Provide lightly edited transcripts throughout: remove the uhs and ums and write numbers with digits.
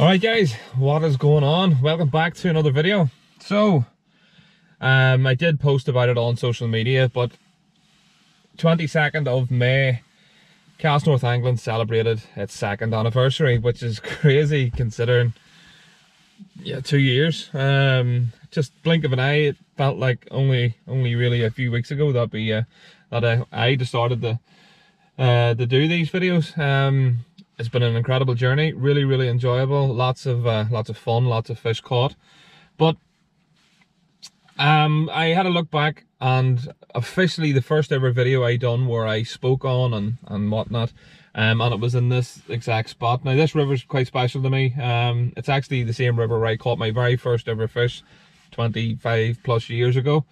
Alright guys, what is going on? Welcome back to another video. So, I did post about it on social media, but 22nd of May, Cast North England celebrated its second anniversary, which is crazy considering, 2 years. Just blink of an eye, it felt like only really a few weeks ago that I decided to do these videos. It's been an incredible journey, really enjoyable, lots of fun, lots of fish caught. But I had a look back, and officially the first ever video I done where I spoke on and whatnot, and it was in this exact spot. Now this river's quite special to me. It's actually the same river where I caught my very first ever fish 25 plus years ago.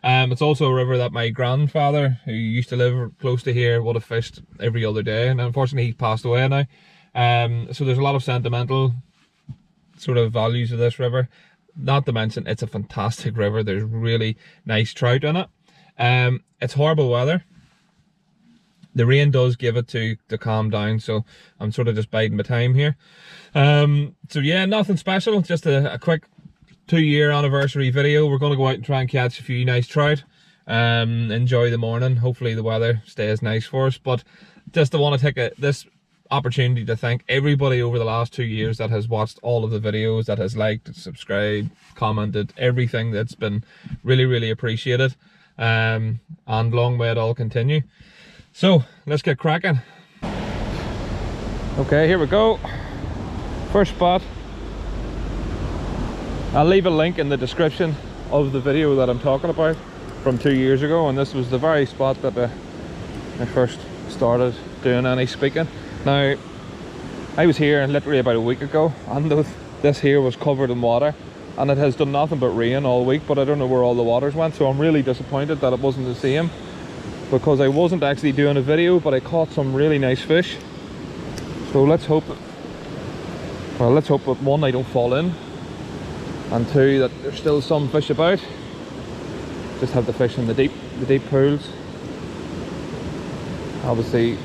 It's also a river that my grandfather, who used to live close to here, would have fished every other day, and unfortunately he's passed away now. So there's a lot of sentimental sort of values of this river. Not to mention it's a fantastic river. There's really nice trout in it. It's horrible weather. The rain does give it to calm down, so I'm sort of just biding my time here. So yeah, nothing special, just a quick 2-year anniversary video. We're going to go out and try and catch a few nice trout. Enjoy the morning. Hopefully the weather stays nice for us. But just I want to take this opportunity to thank everybody over the last 2 years that has watched all of the videos, that has liked, subscribed, commented, everything. That's been really appreciated. And long may it all continue. So let's get cracking. Okay, here we go. First spot. I'll leave a link in the description of the video that I'm talking about from 2 years ago, and this was the very spot that I first started doing any speaking. Now, I was here literally about a week ago, and this here was covered in water, and it has done nothing but rain all week, but I don't know where all the waters went, so I'm really disappointed that it wasn't the same, because I wasn't actually doing a video, but I caught some really nice fish. So let's hope that one, I don't fall in, and two, that there's still some fish about. Just have the fish in the deep pools. Obviously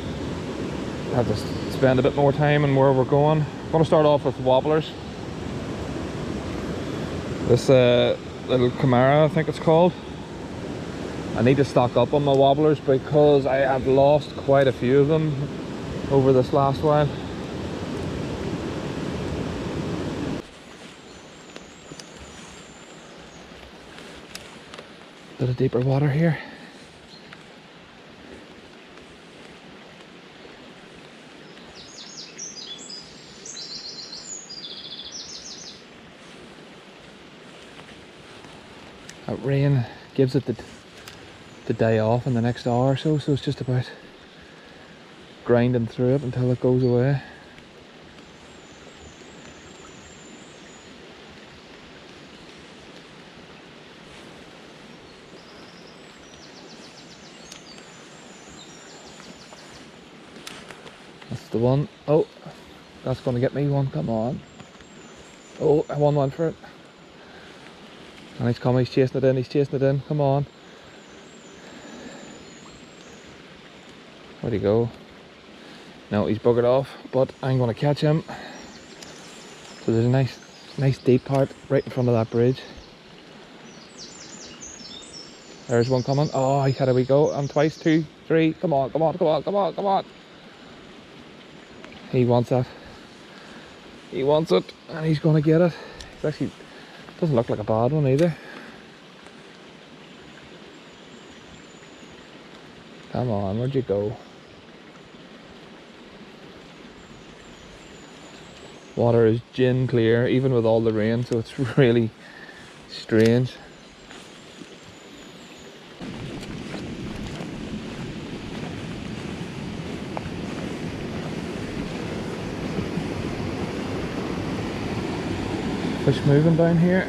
have to spend a bit more time on where we're going. I'm going to start off with wobblers. This little Camara, I think it's called. I need to stock up on my wobblers because I have lost quite a few of them over this last while. Bit of deeper water here. That rain gives it the day off in the next hour or so, so it's just about grinding through it until it goes away. That's the one. Oh, that's going to get me one. Come on. Oh, I won one for it. And he's coming, he's chasing it in, come on. Where'd he go? No, he's buggered off, but I'm going to catch him. So there's a nice deep part right in front of that bridge. There's one coming. Oh, he had a wee go. And twice, 2, 3. Come on. He wants that. He wants it, and he's going to get it. It's actually doesn't look like a bad one either. Come on, where'd you go? Water is gin clear, even with all the rain, so it's really strange. Fish moving down here.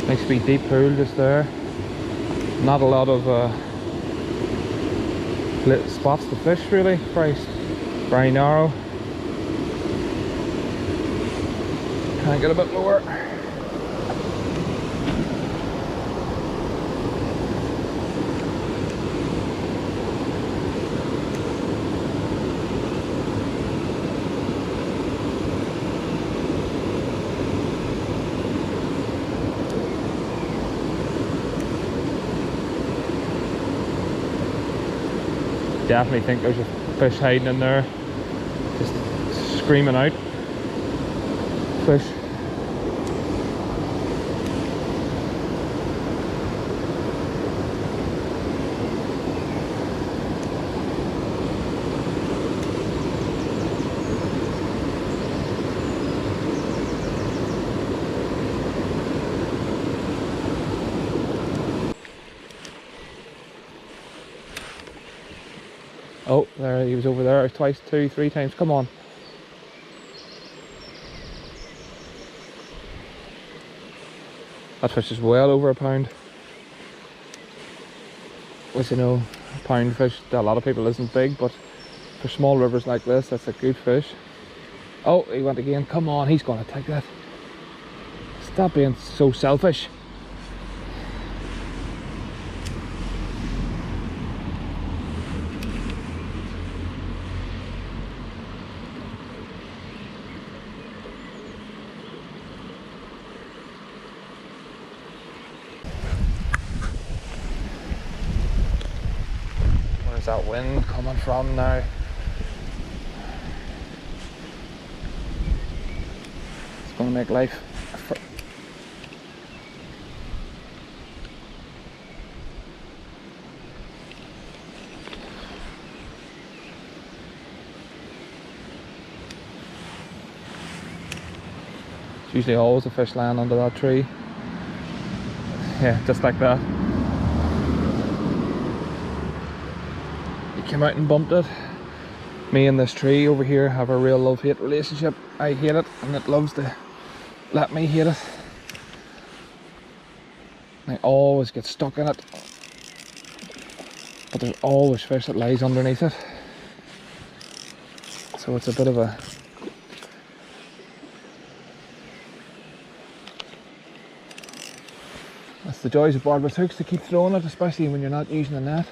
Nice wee deep pool just there. Not a lot of spots to fish really. Very narrow. Can get a bit lower. Definitely think there's a fish hiding in there, just screaming out. Fish. Oh, there he was over there twice, 2, 3 times. Come on. That fish is well over a pound. Which, you know, a pound fish to a lot of people isn't big, but for small rivers like this, that's a good fish. Oh, he went again. Come on, he's going to take that. Stop being so selfish. Where's that wind coming from now? It's going to make life It's usually always a fish land under that tree. Yeah, just like that. He came out and bumped it. Me and this tree over here have a real love-hate relationship. I hate it and it loves to let me hate it. I always get stuck in it. But there's always fish that lies underneath it. So it's a bit of a... That's the joys of barbless hooks, to keep throwing it, especially when you're not using a net.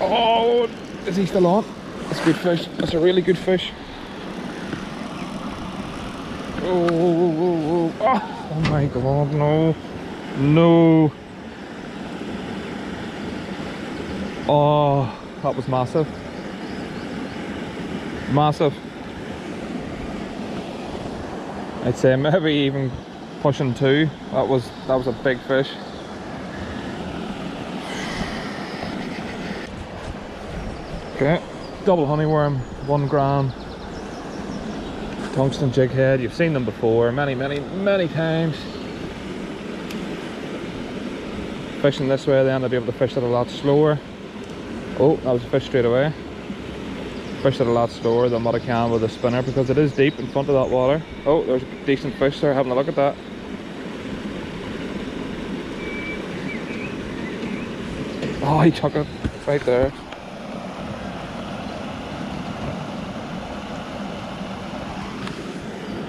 Oh, is he still on? That's a good fish. That's a really good fish. Oh, oh my god, no. No. Oh, that was massive. Massive. I'd say maybe even pushing 2. That was a big fish. Okay, double honeyworm, 1 gram. Tungsten jig head. You've seen them before many times. Fishing this way then I'll be able to fish it a lot slower. Oh, that was a fish straight away. Fish it a lot slower than what I can with a spinner because it is deep in front of that water. Oh, there's a decent fish there, having a look at that. Oh, he took it right there.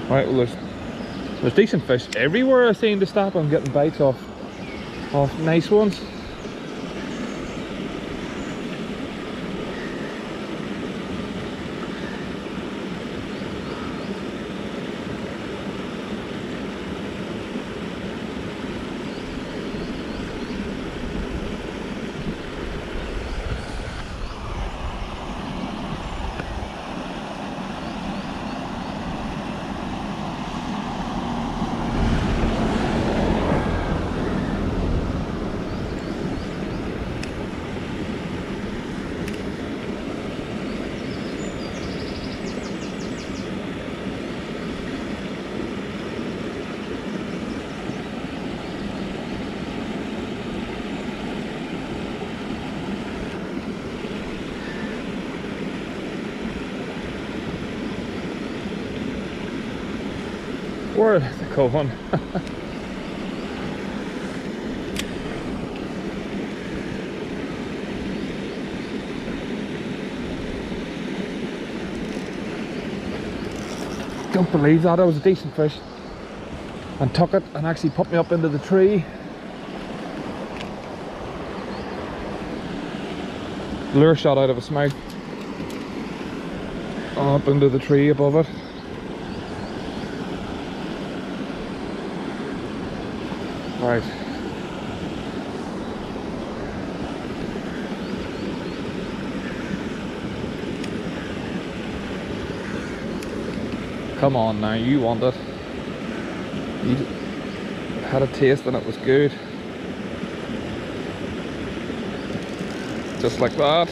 Right, well there's decent fish everywhere I seem to stop. I'm getting bites off nice ones. Where is the going? Don't believe that. That was a decent fish. And took it and actually put me up into the tree. Lure shot out of his mouth. up into the tree above it. Right. Come on now, you want it. You had a taste and it was good. Just like that.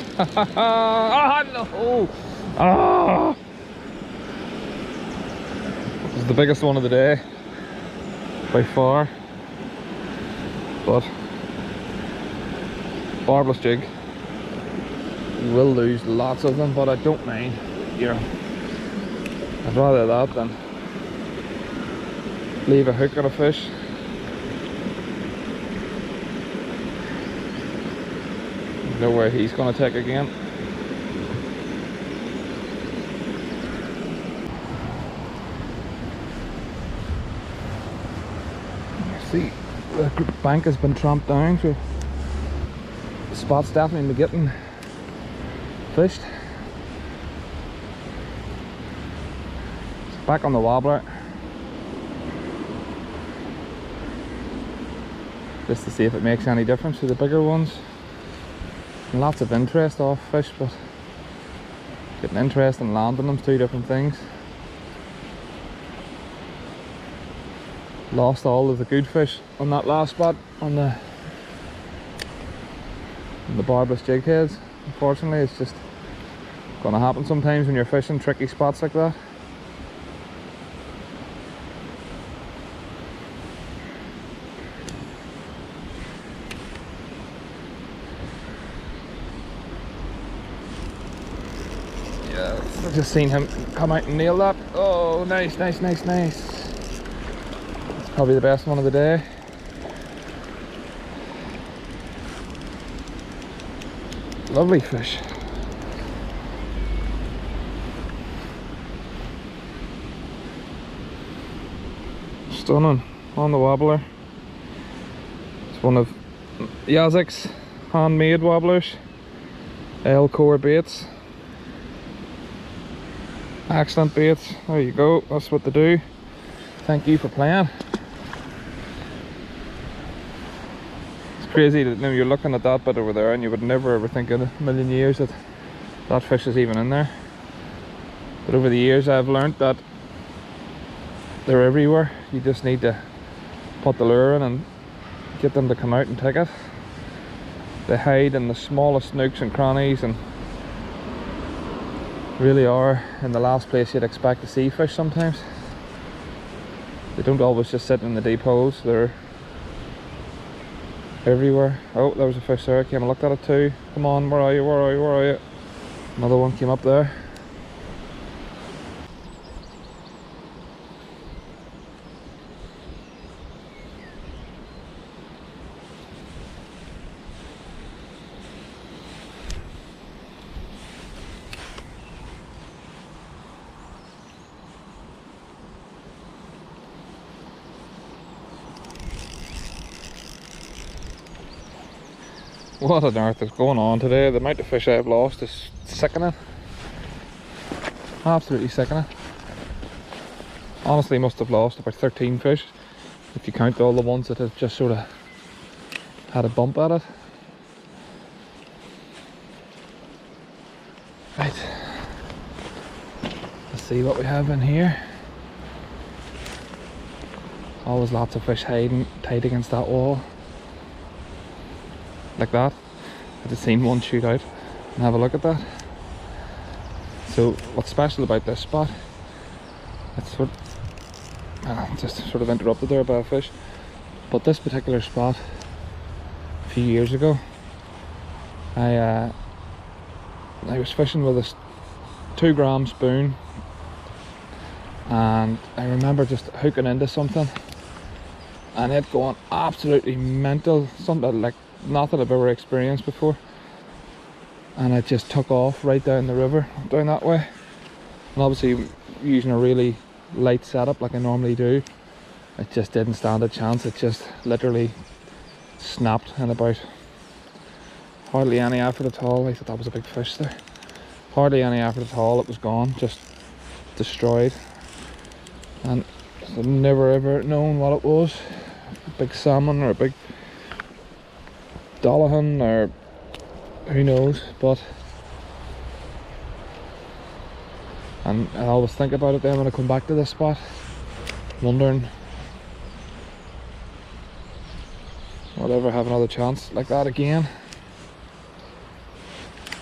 Ah, no! Ah! This is the biggest one of the day, by far. But barbless jig. You will lose lots of them, but I don't mind. I'd rather that than leave a hook on a fish. Know where he's going to take again. See, the bank has been tramped down, so the spot's definitely getting fished. It's back on the wobbler. Just to see if it makes any difference to the bigger ones. Lots of interest off fish, but getting interest and landing them's two different things. Lost all of the good fish on that last spot on the barbless jig heads. Unfortunately, it's just going to happen sometimes when you're fishing tricky spots like that. I've just seen him come out and nail that. Oh, nice, nice, nice, nice. It's probably the best one of the day. Lovely fish. Stunning on the wobbler. It's one of Yazik's handmade wobblers. L-core baits. Excellent baits. There you go. That's what they do. Thank you for playing. It's crazy that now you're looking at that bit over there and you would never ever think in a million years that that fish is even in there. But over the years I've learned that they're everywhere. You just need to put the lure in and get them to come out and take it. They hide in the smallest nooks and crannies and really are in the last place you'd expect to see fish sometimes. They don't always just sit in the deep holes, they're everywhere. Oh, there was a fish there, I came and looked at it too. Come on, where are you, where are you, where are you? Another one came up there. What on earth is going on today? The amount of fish I've lost is sickening. Absolutely sickening. Honestly, must have lost about 13 fish if you count all the ones that have just sort of had a bump at it. Right. Let's see what we have in here. Always lots of fish hiding tight against that wall. Like that. I just seen one shoot out and have a look at that. So what's special about this spot, it's what just sort of interrupted there by a fish, but this particular spot a few years ago I was fishing with a 2 gram spoon, and I remember just hooking into something and it going absolutely mental, something like nothing I've ever experienced before, and it just took off right down the river, down that way. And obviously using a really light setup like I normally do, it just didn't stand a chance. It just literally snapped in about hardly any effort at all. I thought that was a big fish there. hardly any effort at all. It was gone, just destroyed, and I've never ever known what it was. A big salmon or a big Dolahan or who knows, but and I always think about it then when I come back to this spot, wondering will I ever have another chance like that again.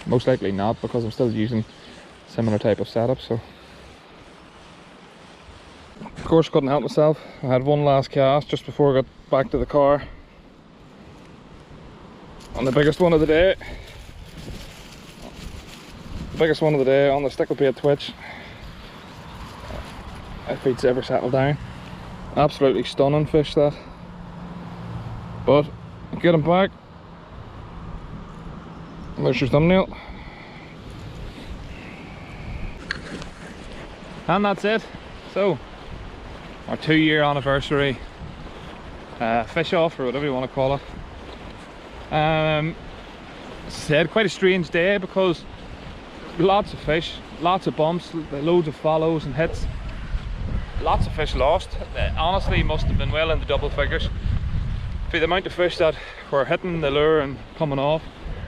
Most likely not, because I'm still using similar type of setup. So of course couldn't help myself, I had one last cast just before I got back to the car, on the biggest one of the day. Biggest one of the day on the sticklebait twitch. My feet's ever settled down. Absolutely stunning fish that. But get him back. There's your thumbnail. And that's it. So our 2-year anniversary fish off, or whatever you want to call it. Said quite a strange day because lots of fish, lots of bumps, loads of follows and hits, lots of fish lost. Honestly, must have been well into double figures for the amount of fish that were hitting the lure and coming off.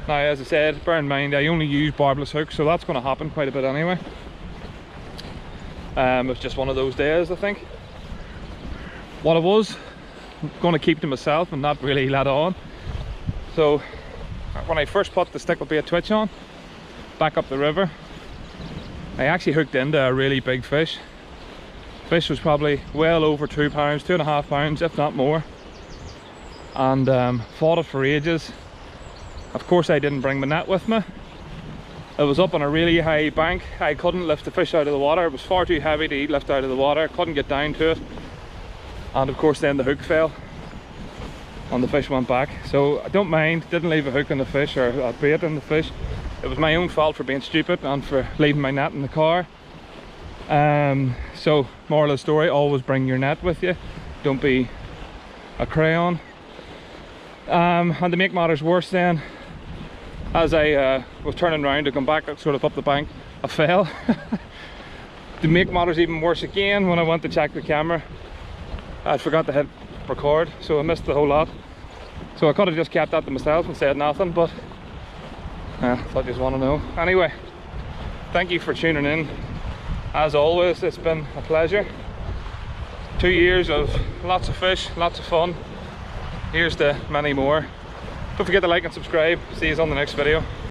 Now, as I said, bear in mind I only use barbless hooks, so that's going to happen quite a bit anyway. It was just one of those days, I think. What I was going to keep to myself and not really let on. So when I first put the sticklebait twitch on back up the river, I actually hooked into a really big fish. Fish was probably well over 2 pounds, 2.5 pounds, if not more, and fought it for ages. Of course I didn't bring my net with me. It was up on a really high bank. I couldn't lift the fish out of the water. It was far too heavy to lift out of the water. I couldn't get down to it, and of course then the hook fell and the fish went back. So I don't mind, didn't leave a hook in the fish or a bait in the fish. It was my own fault for being stupid and for leaving my net in the car. So moral of the story, always bring your net with you, don't be a crayon. And to make matters worse then, as I was turning around to come back sort of up the bank, I fell. To make matters even worse again, when I went to check the camera, I forgot to hit record, so I missed the whole lot. So I could have just kept that to myself and said nothing, but I thought you just want to know. Anyway, thank you for tuning in. As always, it's been a pleasure. 2 years of lots of fish, lots of fun. Here's to many more. Don't forget to like and subscribe. See you on the next video.